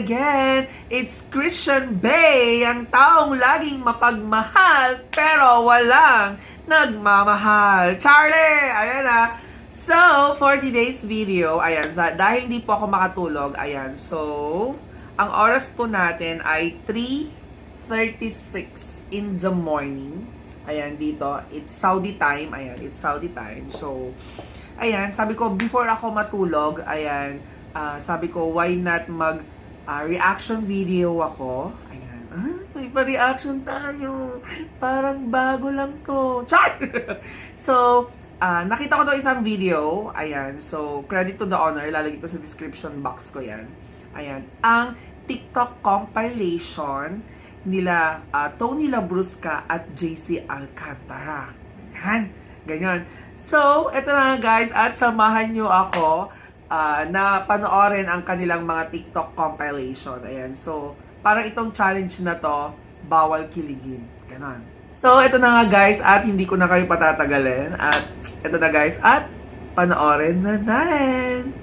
again. It's Christian Bay, ang taong laging mapagmahal pero walang nagmamahal. Charlie! Ayan na. So, for today's video, ayan, dahil hindi po ako makatulog, ayan, so, ang oras po natin ay 3:36 in the morning. Ayan, dito, it's Saudi time. Ayan, it's Saudi time. So, ayan, sabi ko, before ako matulog, ayan, sabi ko, why not reaction video ako? Ayan, may pa-reaction tayo. Parang bago lang to. Char! So, nakita ko to isang video. Ayan, so, credit to the owner. Ilalagay ko sa description box ko yan. Ayan, ang TikTok compilation nila Tony Labrusca at JC Alcantara. Ayan, ganyan. So, eto na guys, at samahan nyo ako na panoorin ang kanilang mga TikTok compilation. Ayan, so, parang itong challenge na to, bawal kiligin. Ganon. So, eto na nga guys, at hindi ko na kayo patatagalin. At eto na guys, at panoorin na natin.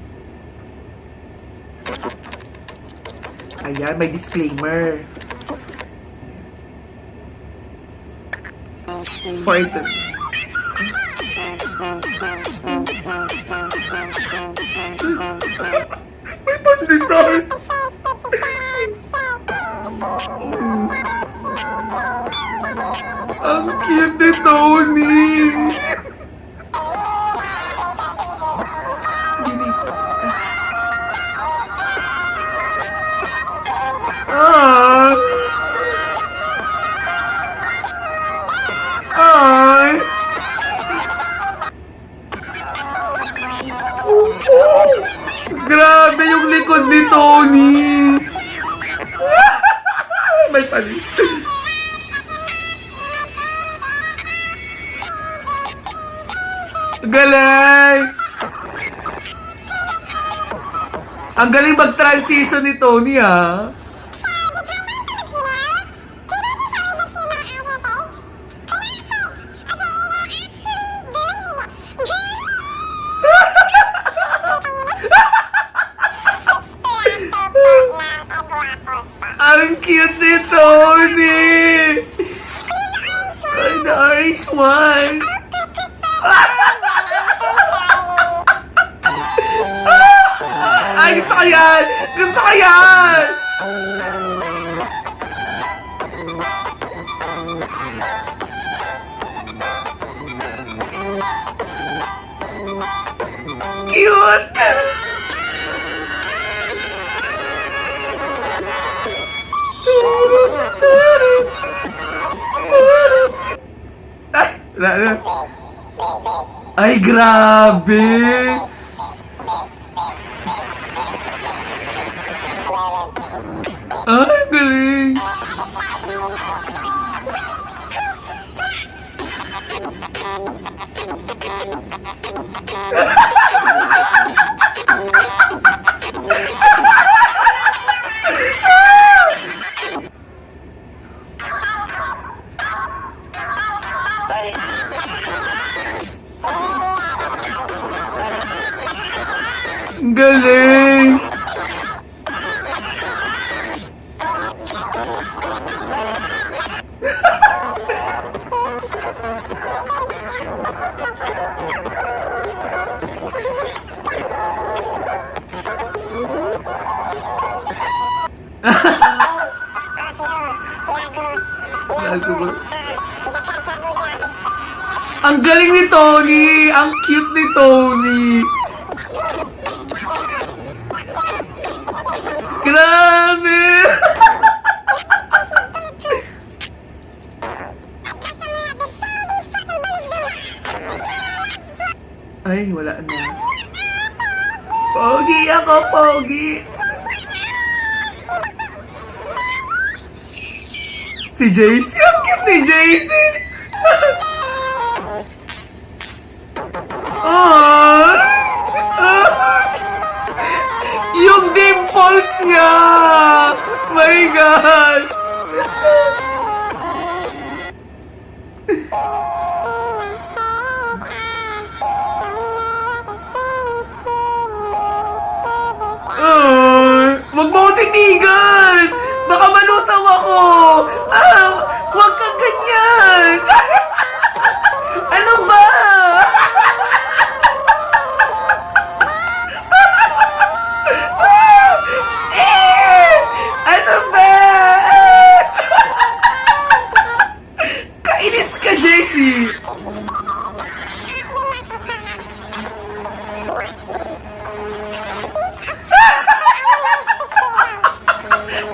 Ayan, may disclaimer. For ito. May pandesal! Ang cute ni Tony! Ay! Grabe yung likod ni Tony! May palit. Galing! Ang galing mag-transition ni Tony, ha? Ang cute ni Tony! Ay, the orange one! Ay, gusto ko yan! Gusto ko yan! Cute! Ay, grabe! Ay, galing! Galing! Ang galing ni Tony! Ang cute ni Tony! Grabe! Ay, wala na. Pogi ako, pogi! Si JC, ang cute ni JC! Yung dimples niya! My God! Mag-voting Megan! Baka malusaw ako! Huwag kang ganyan! Ano ba? Ano ba? Kainis ka, JC!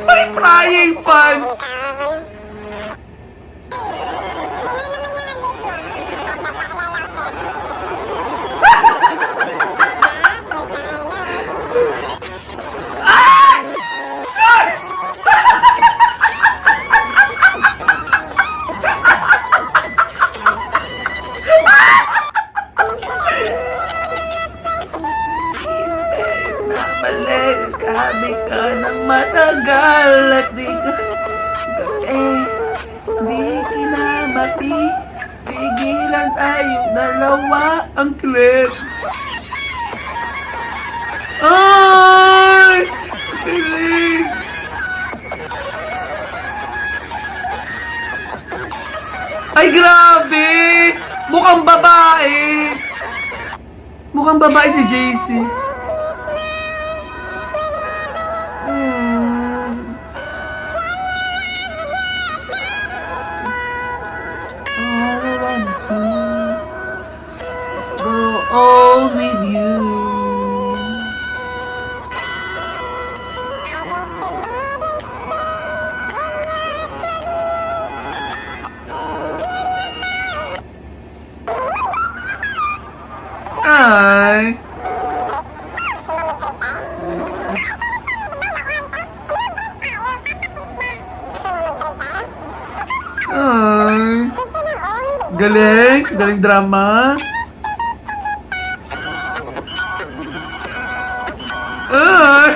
May frying pan! Balik, sabi ka ng matagal at di ka di kinamati. Tigilan tayong dalawa ang clip. Ay! Kilig! Ay, grabe! Mukhang babae! Mukhang babae si JC. All with you. Ay. Ay. Galing, galing drama. Ay!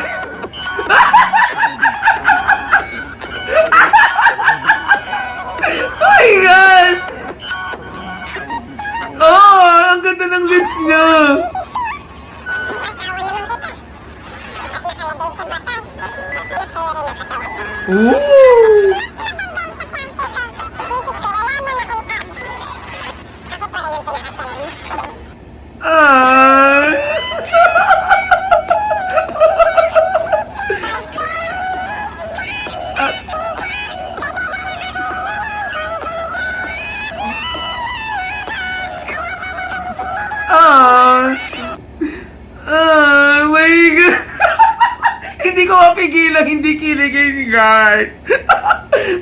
Oh my God! Oh, ang ganda ng lips niya. Ooh! Ay! My God! Hindi ko mapigilan, hindi kiligin, guys.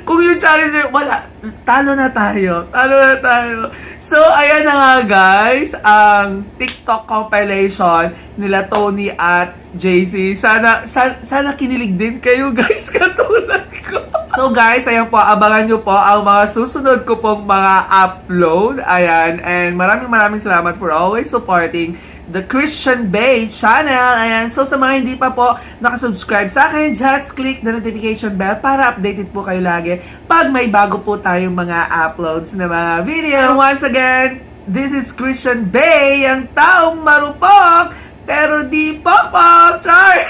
Kung yung challenge na wala, talo na tayo. Talo na tayo. So, ayan na nga, guys, ang TikTok compilation nila Tony at JC. Sana kinilig din kayo, guys, katulad ko. So, guys, ayan po, abangan nyo po ang mga susunod ko pong mga upload. Ayan, and maraming salamat for always supporting the Christian Bae channel. Ayan, so sa mga hindi pa po nakasubscribe sa akin, just click the notification bell para updated po kayo lagi pag may bago po tayong mga uploads na mga video. Once again, this is Christian Bae, ang taong marupok pero di pokpok. Char!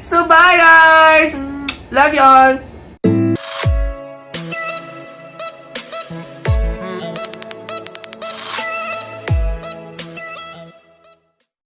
So bye guys! Love you all!